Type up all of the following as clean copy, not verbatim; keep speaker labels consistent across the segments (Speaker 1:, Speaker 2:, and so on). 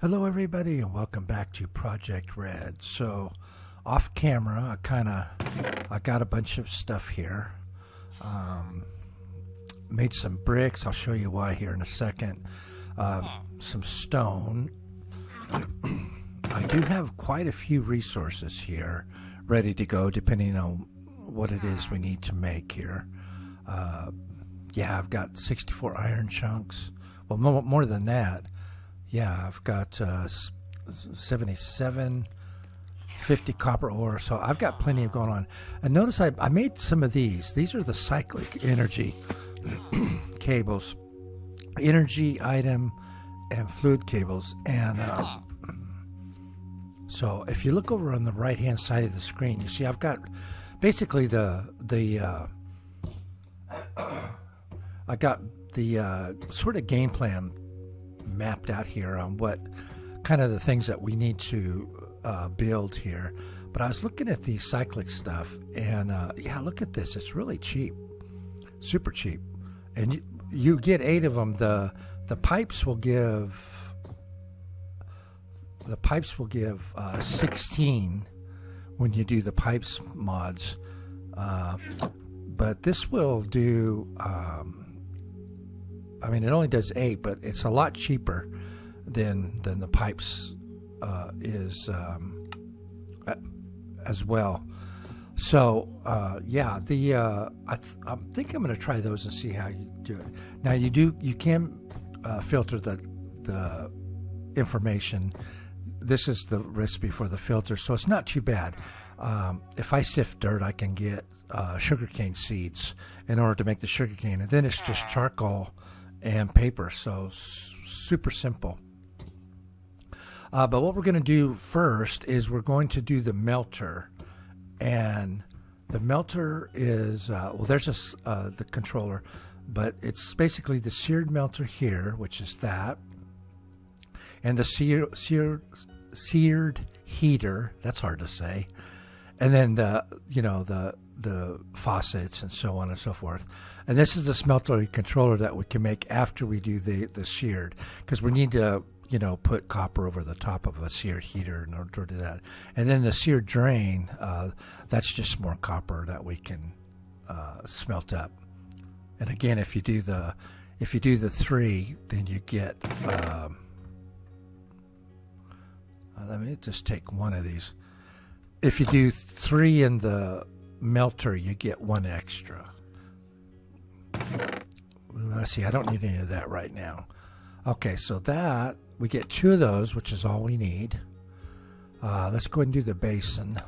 Speaker 1: Hello everybody and welcome back to Project Red. So off camera I got a bunch of stuff here. Made some bricks. I'll show you why here in a second. Some stone. I do have quite a few resources here ready to go depending on what it is we need to make here. Yeah, I've got 64 iron chunks. Well, more than that. Yeah, I've got 77, 50 copper ore, so I've got plenty of going on. And notice I made some of these. These are the cyclic energy cables, energy item, and fluid cables. And so if you look over on the right-hand side of the screen, you see I've got basically I got the sort of game plan mapped out here on what kind of the things that we need to build here. But I was looking at the cyclic stuff, and yeah, look at this. It's really cheap, super cheap, and you get 8 of them. The pipes will give 16 when you do the pipes mods, but this will do. I mean, it only does 8, but it's a lot cheaper than the pipes is as well. So yeah, I think I'm going to try those and see how you do it. Now you can filter the information. This is the recipe for the filter, so it's not too bad. If I sift dirt, I can get sugarcane seeds in order to make the sugarcane, and then it's just charcoal and paper, so super simple. But what we're going to do first is we're going to do the melter, and the melter is well, there's the controller, but it's basically the seared melter here, which is that, and the seared heater. That's hard to say, and then the faucets and so on and so forth. And this is the smeltery controller that we can make after we do the seared, because we need to put copper over the top of a seared heater in order to do that. And then the seared drain, that's just more copper that we can smelt up. And again, if you do the 3, then you get let me just take one of these. If you do 3 in the melter, you get 1 extra. Let's see, I don't need any of that right now. Okay, so that we get 2 of those, which is all we need. Let's go ahead and do the basin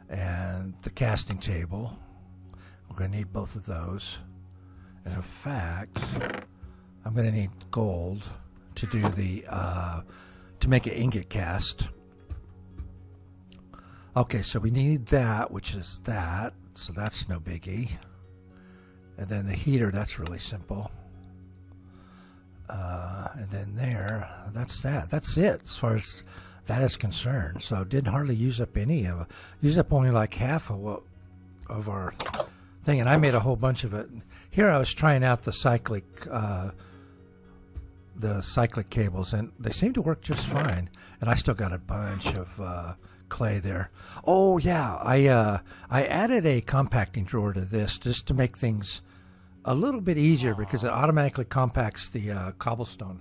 Speaker 1: and the casting table. We're going to need both of those. And in fact, I'm going to need gold to do the to make an ingot cast. Okay, so we need that, which is that, so that's no biggie. And then the heater, that's really simple. And then that's it as far as that is concerned. So didn't hardly use up any of it. Used up only like half of our thing, and I made a whole bunch of it. Here I was trying out the cyclic cables, and they seem to work just fine. And I still got a bunch of clay there. Oh yeah, I added a compacting drawer to this just to make things a little bit easier, because it automatically compacts the cobblestone.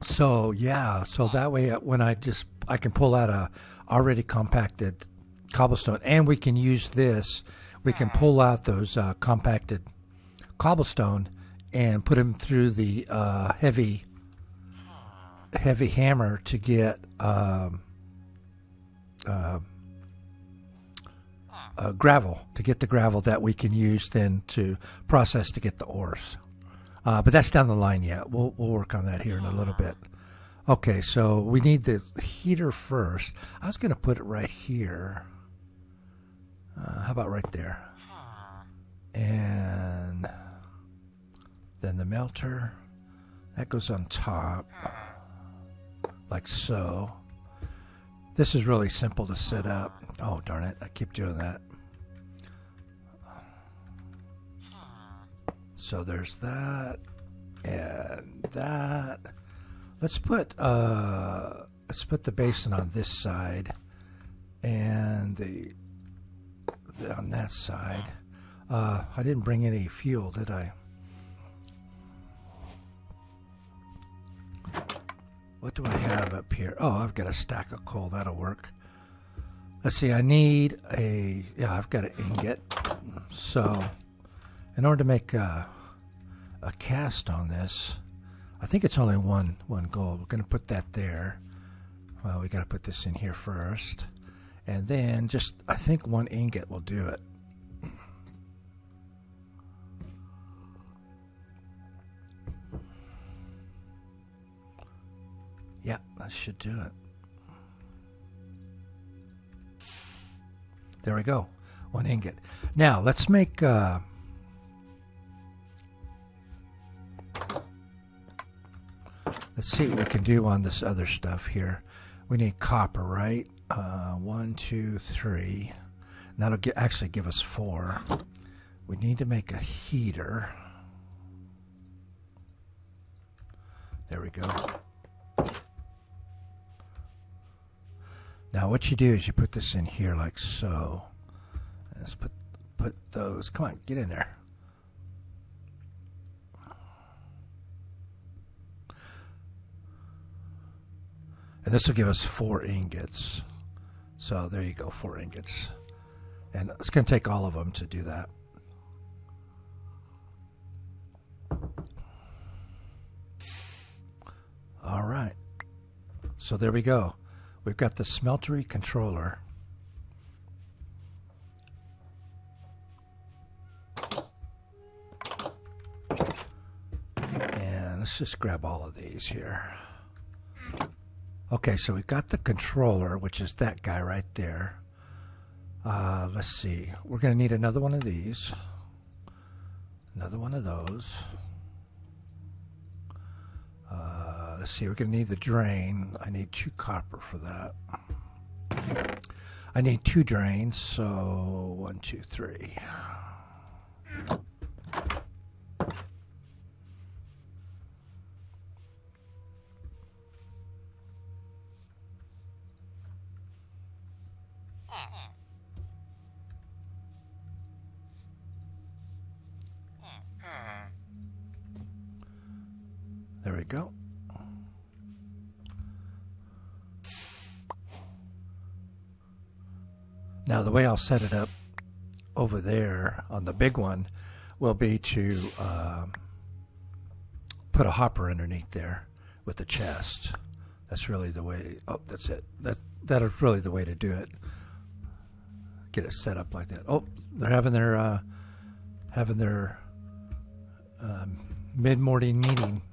Speaker 1: So yeah, so that way when I can pull out a already compacted cobblestone, and we can use this. We can pull out those compacted cobblestone and put them through the heavy hammer to get gravel, to get the gravel that we can use then to process to get the ores. But that's down the line yet. We'll work on that here in a little bit. Okay, so we need the heater first. I was going to put it right here. How about right there? And then the melter, that goes on top, like so. This is really simple to set up. Oh, darn it, I keep doing that. So there's that, And that. Let's put the basin on this side, and the on that side. I didn't bring any fuel, did I? What do I have up here? Oh, I've got a stack of coal. That'll work. Let's see. I need I've got an ingot. So, in order to make a cast on this, I think it's only one gold. We're going to put that there. Well, we got to put this in here first, and then I think one ingot will do it. Yeah, that should do it. There we go. One ingot. Now, let's make... let's see what we can do on this other stuff here. We need copper, right? 1, 2, 3. That'll actually give us 4. We need to make a heater. There we go. Now what you do is you put this in here like so. Let's put those. Come on, get in there. And this will give us 4 ingots. So there you go, 4 ingots. And it's going to take all of them to do that. All right. So there we go. We've got the smeltery controller. And let's just grab all of these here. Okay, so we've got the controller, which is that guy right there. Let's see. We're going to need another one of these. Another one of those. Let's see, we're going to need the drain. I need 2 copper for that. I need 2 drains, so 1, 2, 3. There we go. Now the way I'll set it up over there on the big one will be to put a hopper underneath there with the chest. That's really the way. Oh, that's it. That is really the way to do it. Get it set up like that. Oh, they're having their mid-morning meeting.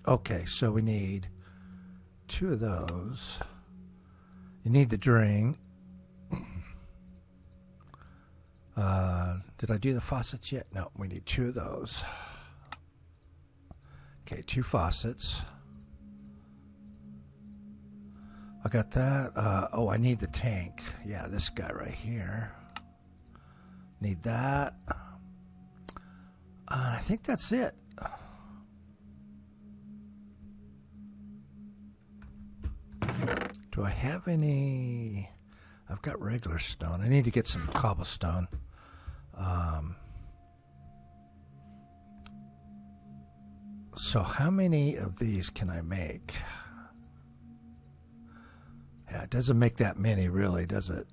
Speaker 1: Okay, so we need 2 of those. You need the drain. Did I do the faucets yet? No, we need 2 of those. Okay, 2 faucets. I got that. Oh, I need the tank. Yeah, this guy right here. Need that. I think that's it. Do I have any? I've got regular stone. I need to get some cobblestone. So how many of these can I make? Yeah, it doesn't make that many, really, does it?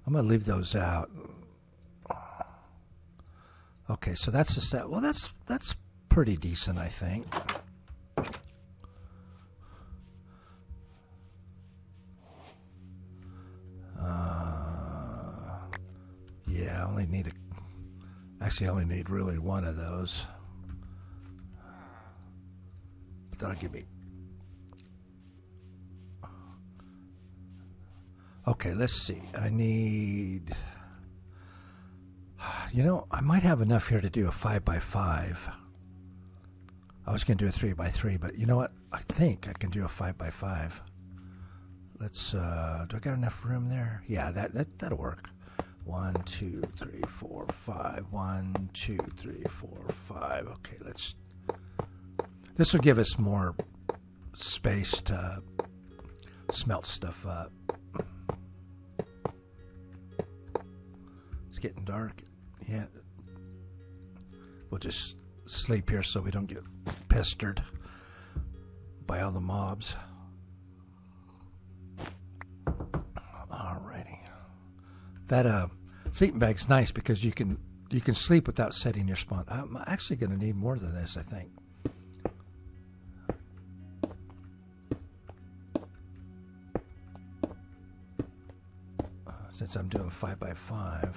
Speaker 1: I'm going to leave those out. Okay, so that's the set. Well, that's pretty decent, I think. Yeah, I only need actually, I only need really 1 of those. But that'll give me. Okay, let's see. I need. I might have enough here to do a 5x5. I was going to do a 3x3, but you know what? I think I can do a 5x5. Let's, do I got enough room there? Yeah, that'll work. 1, 2, 3, 4, 5. 1, 2, 3, 4, 5. Okay, this will give us more space to smelt stuff up. It's getting dark. Yeah. We'll just sleep here so we don't get pestered by all the mobs. Alrighty. That sleeping bag's nice because you can sleep without setting your spawn. I'm actually going to need more than this, I think. Since I'm doing 5x5.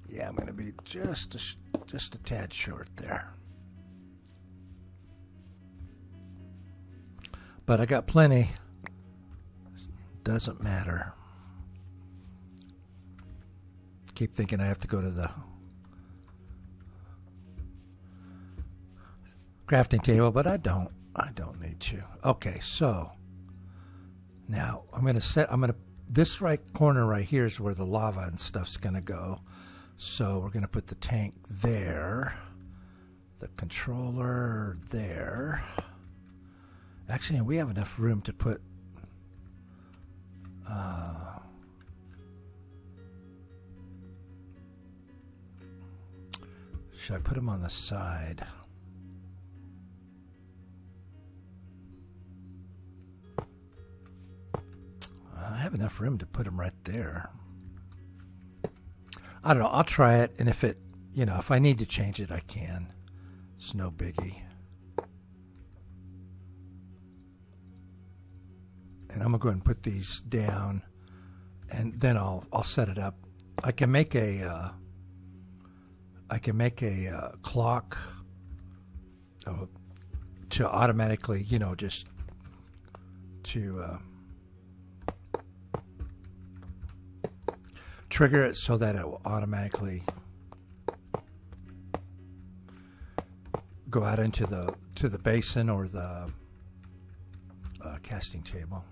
Speaker 1: Yeah, I'm going to be just a tad short there. But I got plenty. Doesn't matter. Keep thinking I have to go to the crafting table, but I don't need to. Okay, so now this right corner right here is where the lava and stuff's going to go. So we're going to put the tank there, the controller there. Actually, we have enough room to put should I put them on the side? I have enough room to put them right there. I don't know. I'll try it, and if I need to change it, I can. It's no biggie. And I'm gonna go ahead and put these down, and then I'll set it up. I can make a clock to automatically, just to trigger it so that it will automatically go out into the basin or the casting table.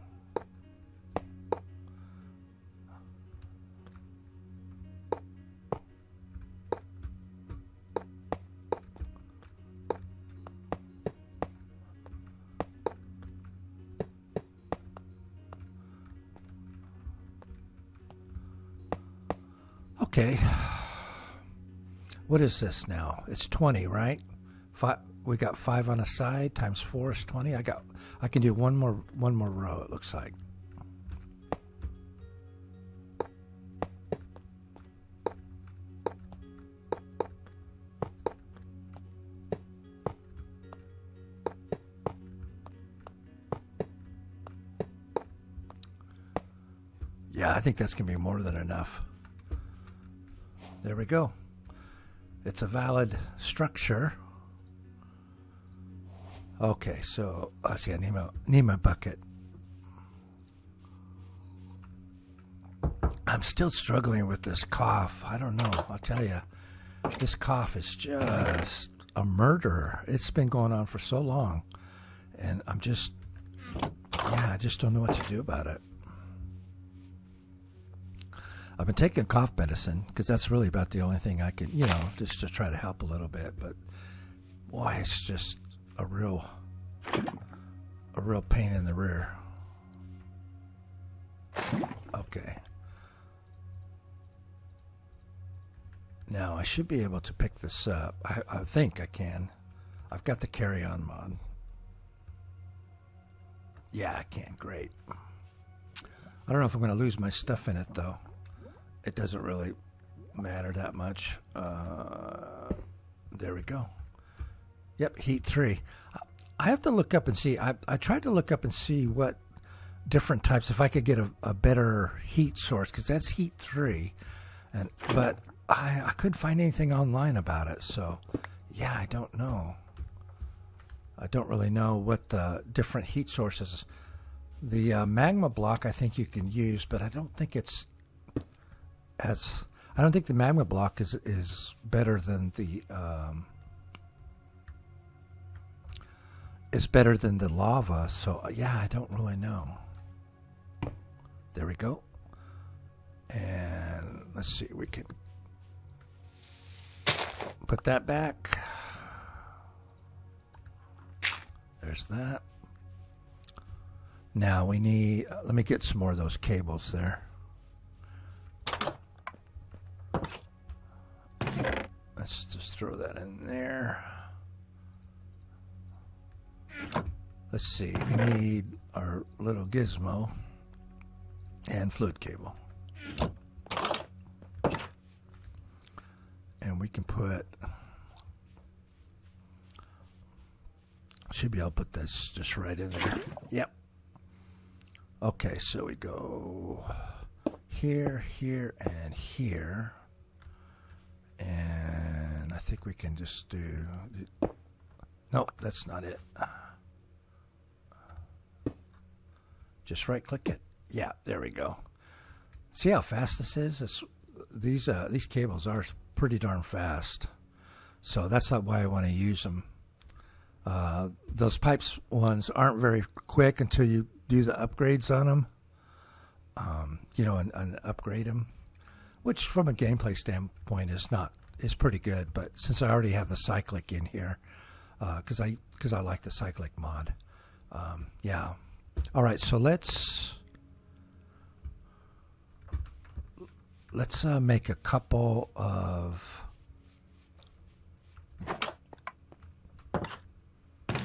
Speaker 1: Okay, what is this now? It's 20, right? We got 5 on a side times 4 is 20. I can do one more row. It looks like. Yeah, I think that's gonna be more than enough. There we go. It's a valid structure. Okay, so let's see. I need my bucket. I'm still struggling with this cough. I don't know. I'll tell you, this cough is just a murder. It's been going on for so long, and I just don't know what to do about it. I've been taking cough medicine because that's really about the only thing I can, just to try to help a little bit. But boy, it's just a real pain in the rear. Okay. Now I should be able to pick this up. I think I can. I've got the carry-on mod. Yeah, I can. Great. I don't know if I'm going to lose my stuff in it though. It doesn't really matter that much. There we go. Yep, heat 3. I have to look up and see. I tried to look up and see what different types, if I could get a better heat source, because that's heat 3. But I couldn't find anything online about it. So, yeah, I don't know. I don't really know what the different heat sources. The magma block I think you can use, but I don't think it's as... I don't think the magma block is better than the lava. So yeah, I don't really know. There we go. And let's see, we can put that back. There's that. Now we need, let me get some more of those cables there. Let's just throw that in there. Let's see, we need our little gizmo and fluid cable. And we can put, should be able to put this just right in there. Yep. Okay, so we go here, here, and here. And I think we can just do, nope, that's not it. Just right click it. Yeah, there we go. See how fast this is? These cables are pretty darn fast. So that's not why I want to use them. Those pipes ones aren't very quick until you do the upgrades on them. You know, and upgrade them, which from a gameplay standpoint is pretty good. But since I already have the cyclic in here, because I like the cyclic mod, yeah. All right, so let's make a couple of.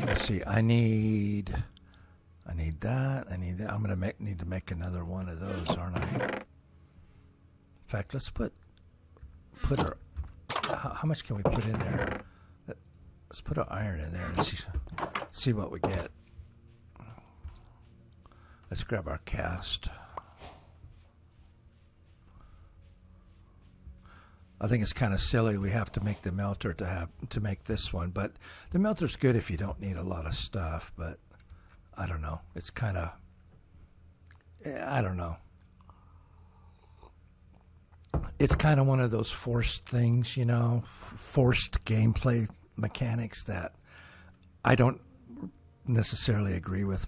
Speaker 1: Let's see. I need that. I need that. I'm gonna need to make another one of those, aren't I? In fact, let's put our. How much can we put in there? Let's put our iron in there and see what we get. Let's grab our cast. I think it's kind of silly we have to make the melter to make this one, but the melter's good if you don't need a lot of stuff, but I don't know. It's kind of, I don't know. It's kind of one of those forced things, you know, forced gameplay mechanics that I don't necessarily agree with.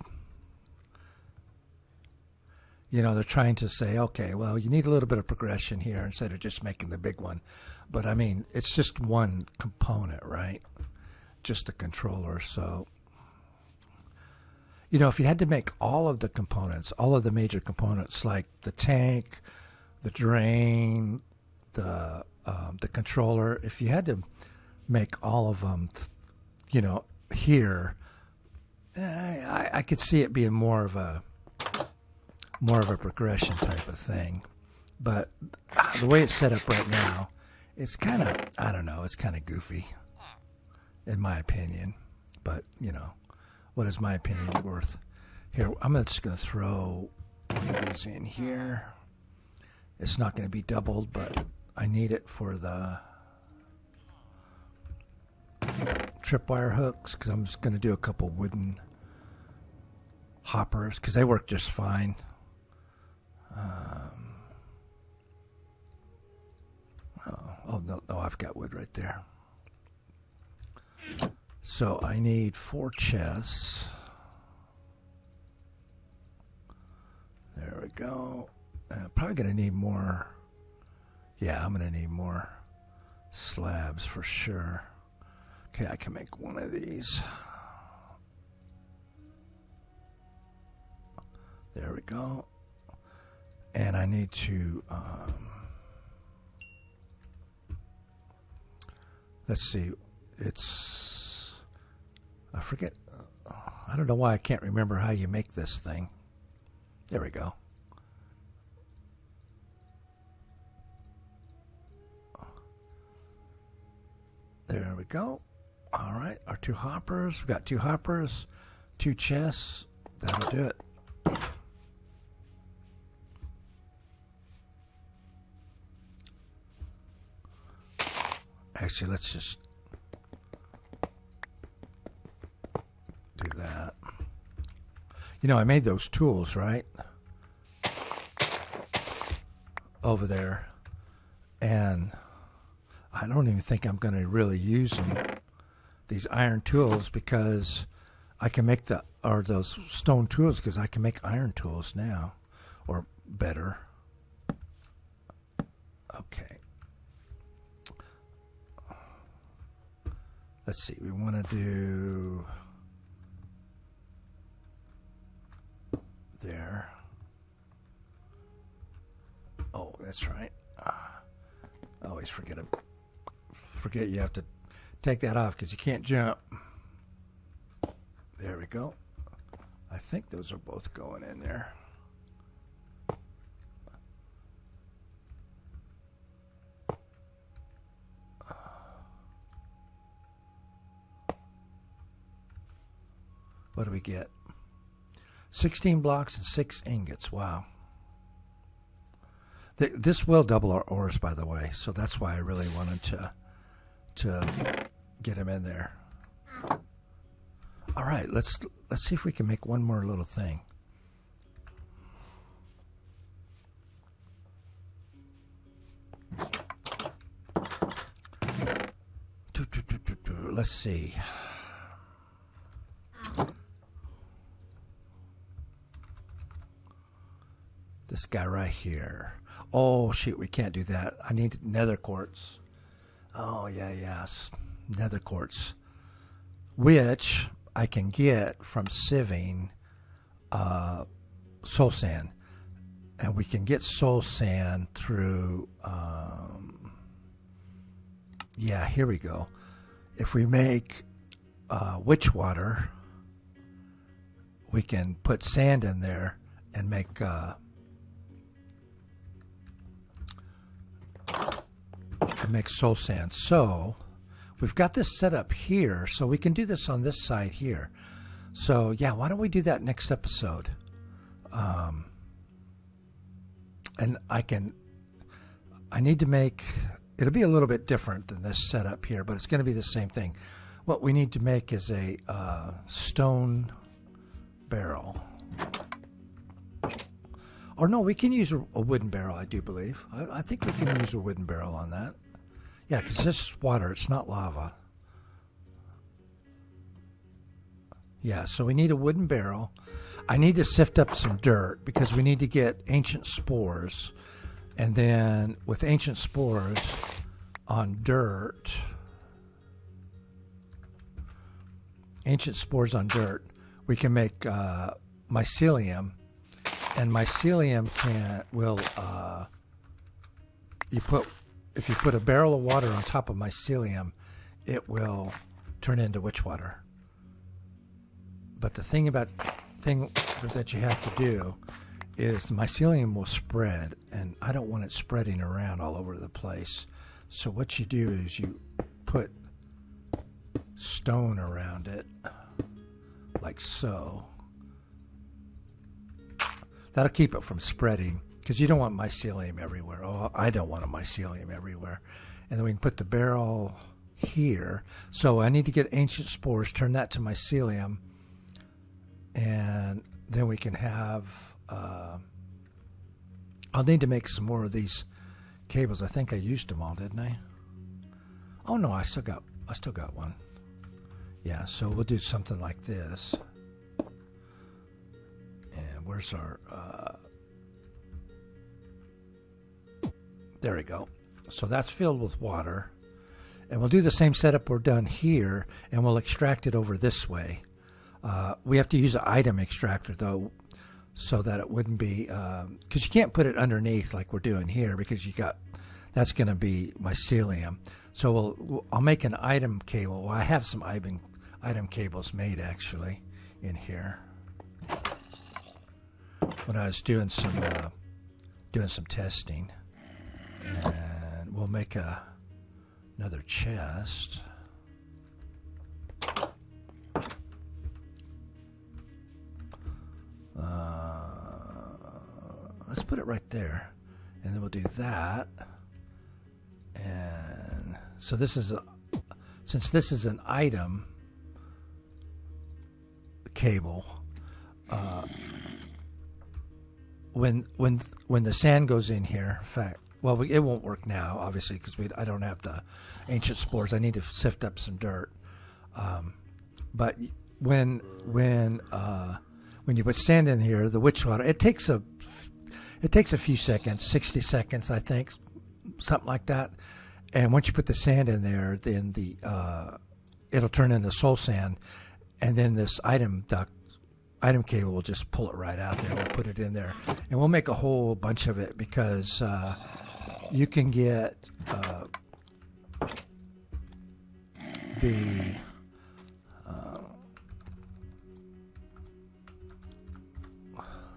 Speaker 1: You know, they're trying to say, okay, well, you need a little bit of progression here instead of just making the big one. But, I mean, it's just one component, right? Just a controller. So, you know, if you had to make all of the components, all of the major components, like the tank, the drain, the controller, if you had to make all of them, you know, here, I could see it being more of a progression type of thing. But the way it's set up right now, it's kind of, I don't know, it's kind of goofy, in my opinion. But, you know, what is my opinion worth? Here, I'm just going to throw one of these in here. It's not going to be doubled, but I need it for the tripwire hooks, because I'm just going to do a couple wooden hoppers, because they work just fine. No, I've got wood right there. So I need 4 chests. There we go. I'm probably going to need more. Yeah, I'm going to need more slabs for sure. Okay, I can make one of these. There we go. And I need to, let's see, I forget, I don't know why I can't remember how you make this thing. There we go. There we go. All right, our 2 hoppers. We've got 2 hoppers, 2 chests. That'll do it. Actually, let's just do that. You know, I made those tools, right? Over there. And I don't even think I'm going to really use them, these iron tools, because I can make those stone tools, because I can make iron tools now, or better. Okay. Let's see, we want to do there. Oh, that's right. I always forget you have to take that off because you can't jump. There we go. I think those are both going in there. What do we get? 16 blocks and 6 ingots. Wow. This will double our ores, by the way, so that's why I really wanted to get him in there. All right, let's see if we can make one more little thing. Let's see. This guy right here. Oh, shoot, we can't do that. I need nether quartz. Oh, yeah, yes. Nether quartz. Which I can get from sieving soul sand. And we can get soul sand through... yeah, here we go. If we make witch water, we can put sand in there and make... to make soul sand. So we've got this set up here, so we can do this on this side here. So yeah, why don't we do that next episode? And I need to make, it'll be a little bit different than this setup here, but it's going to be the same thing. What we need to make is a stone barrel. Or no, we can use a wooden barrel, I do believe. I think we can use a wooden barrel on that. Yeah, because this is water, it's not lava. Yeah, so we need a wooden barrel. I need to sift up some dirt because we need to get ancient spores. And then with ancient spores on dirt, we can make mycelium. And mycelium if you put a barrel of water on top of mycelium, it will turn into witch water. But the thing that you have to do is the mycelium will spread, and I don't want it spreading around all over the place. So what you do is you put stone around it, like so. That'll keep it from spreading, because you don't want mycelium everywhere. Oh, I don't want a mycelium everywhere. And then we can put the barrel here. So I need to get ancient spores, turn that to mycelium, and then we can have... I'll need to make some more of these cables. I think I used them all, didn't I? Oh no, I still got one. Yeah, so we'll do something like this. And where's our... there we go. So that's filled with water. And we'll do the same setup we're done here, and we'll extract it over this way. We have to use an item extractor, though, so that it wouldn't be... because you can't put it underneath like we're doing here, because that's going to be mycelium. So I'll make an item cable. Well, I have some item cables made, actually, in here. When I was doing some testing. And we'll make another chest. Let's put it right there, and then we'll do that. And so since this is an item cable, when the sand goes in here, in fact, Well, it won't work now, obviously, because I don't have the ancient spores. I need to sift up some dirt. But when you put sand in here, the witch water, it takes a few seconds, 60 seconds, I think, something like that. And once you put the sand in there, then it'll turn into soul sand, and then this item cable will just pull it right out there. We'll put it in there, and we'll make a whole bunch of it, because you can get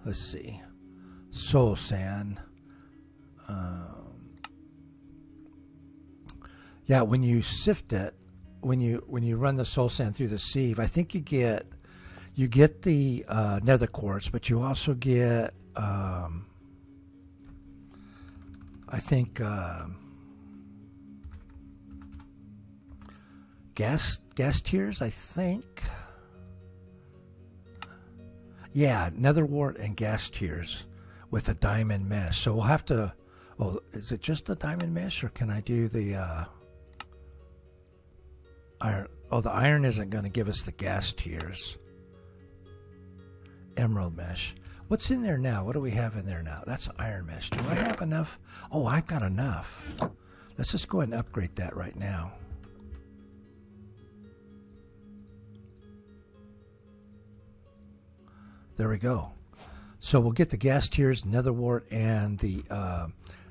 Speaker 1: let's see, soul sand. Yeah, when you sift it, when you run the soul sand through the sieve, I think you get the nether quartz, but you also get I think gas tears, I think. Yeah, nether wart and gas tears with a diamond mesh. So we'll have to. Oh, is it just the diamond mesh, or can I do the iron? Oh, the iron isn't going to give us the gas tears. Emerald mesh. What's in there now? What do we have in there now? That's iron mesh. Do I have enough? Oh, I've got enough. Let's just go ahead and upgrade that right now. There we go. So we'll get the gas tears, nether wart, and the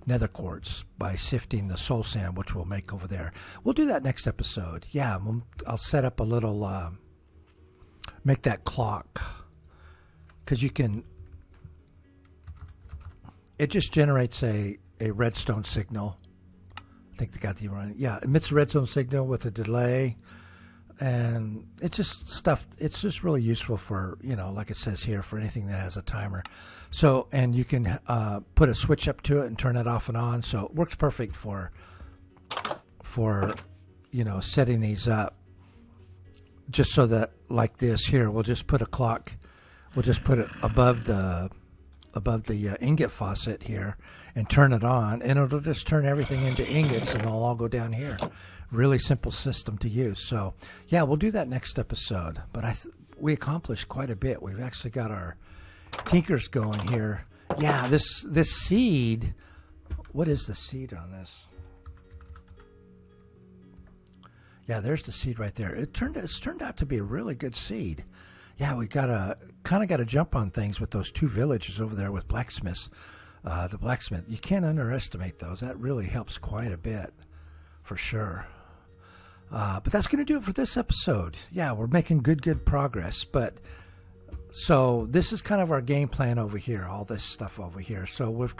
Speaker 1: nether quartz by sifting the soul sand, which we'll make over there. We'll do that next episode. Yeah, I'll set up a little, make that clock, because you can, it just generates a redstone signal. I think they got the right. Yeah, it emits a redstone signal with a delay. And it's just stuff, it's just really useful for, like it says here, for anything that has a timer. So, and you can put a switch up to it and turn it off and on. So it works perfect for setting these up. Just so that, like this here, we'll just put a clock, we'll just put it above the ingot faucet here and turn it on, and it'll just turn everything into ingots, and they'll all go down here. Really simple system to use. So yeah, we'll do that next episode. But we accomplished quite a bit. We've actually got our tinkers going here. Yeah, this seed. What is the seed on this? Yeah, there's the seed right there. It's turned out to be a really good seed. Yeah, we got to jump on things with those two villages over there with blacksmiths. The blacksmith, you can't underestimate those. That really helps quite a bit, for sure. But that's going to do it for this episode. Yeah, we're making good progress. But so this is kind of our game plan over here, all this stuff over here. So we've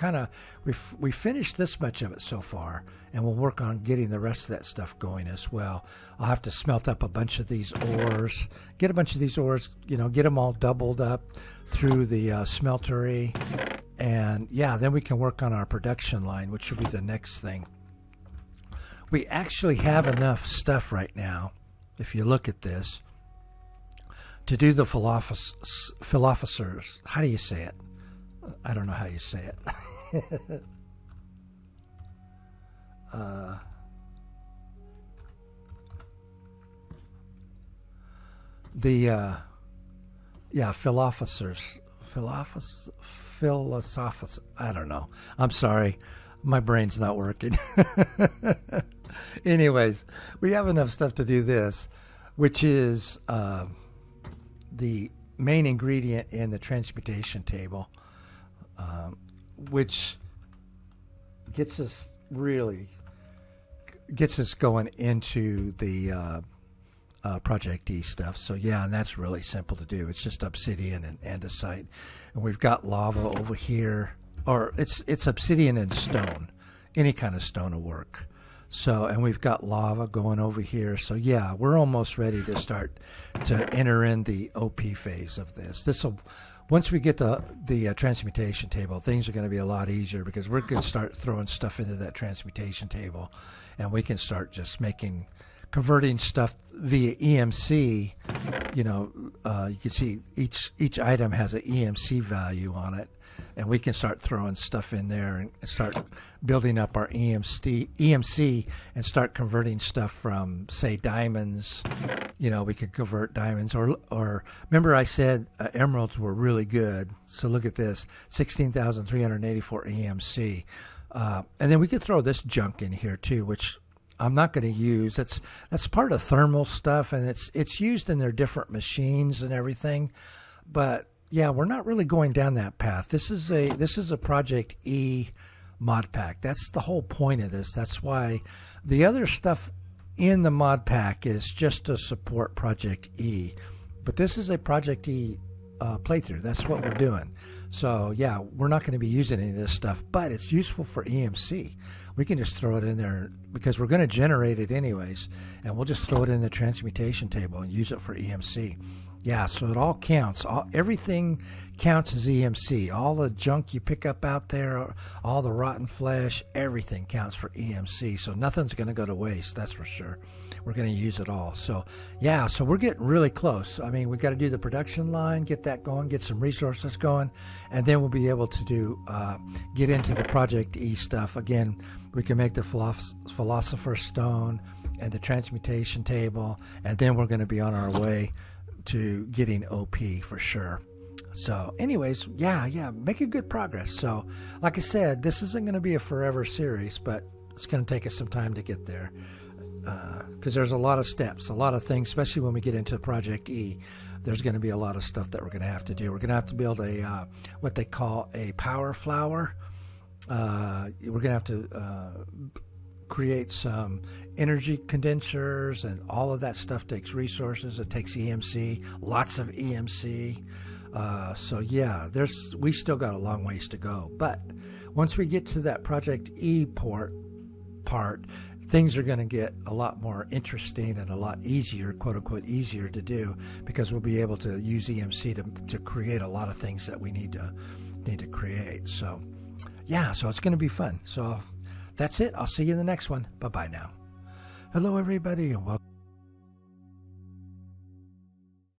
Speaker 1: finished this much of it so far, and we'll work on getting the rest of that stuff going as well. I'll have to smelt up a bunch of these ores, get them all doubled up through the smeltery, and yeah, then we can work on our production line, which will be the next thing. We actually have enough stuff right now, if you look at this, to do the philosophers. How do you say it? I don't know how you say it. Philosophers. I don't know. I'm sorry. My brain's not working. Anyways, we have enough stuff to do this, which is the main ingredient in the transmutation table, which gets us going into the ProjectE stuff. So yeah, and that's really simple to do. It's just obsidian and andesite, and we've got lava over here, or it's obsidian and stone. Any kind of stone will work. So, and we've got lava going over here. So yeah, we're almost ready to start to enter in the OP phase of this. Once we get the transmutation table, things are going to be a lot easier, because we're going to start throwing stuff into that transmutation table, and we can start just converting stuff via EMC. You can see each item has an EMC value on it, and we can start throwing stuff in there and start building up our EMC and start converting stuff from, say, diamonds. We could convert diamonds, or remember I said emeralds were really good. So look at this, 16,384 EMC. And then we could throw this junk in here too, which I'm not going to use. That's part of thermal stuff, and it's used in their different machines and everything. But yeah, we're not really going down that path. This is a ProjectE Modpack. That's the whole point of this. That's why the other stuff in the Modpack is just to support ProjectE. But this is a ProjectE playthrough. That's what we're doing. So yeah, we're not going to be using any of this stuff, but it's useful for EMC. We can just throw it in there because we're going to generate it anyways, and we'll just throw it in the transmutation table and use it for EMC. Yeah, so it all counts. Everything counts as EMC. All the junk you pick up out there, all the rotten flesh, everything counts for EMC. So nothing's going to go to waste, that's for sure. We're going to use it all. So yeah, so we're getting really close. I mean, we got to do the production line, get that going, get some resources going, and then we'll be able to get into the ProjectE stuff. Again, we can make the Philosopher's Stone and the transmutation table, and then we're going to be on our way to getting OP for sure. So anyways, yeah, making good progress. So like I said, this isn't going to be a forever series, but it's going to take us some time to get there, because there's a lot of steps, a lot of things, especially when we get into ProjectE. There's going to be a lot of stuff that we're going to have to do. We're going to have to build a what they call a power flower. We're going to have to create some energy condensers, and all of that stuff takes resources. It takes EMC, lots of EMC. So yeah, we still got a long ways to go. But once we get to that ProjectE part, things are going to get a lot more interesting and a lot easier, quote unquote, easier to do, because we'll be able to use EMC to create a lot of things that we need to create. So yeah, so it's going to be fun. So that's it. I'll see you in the next one. Bye-bye now. Hello, everybody, and welcome.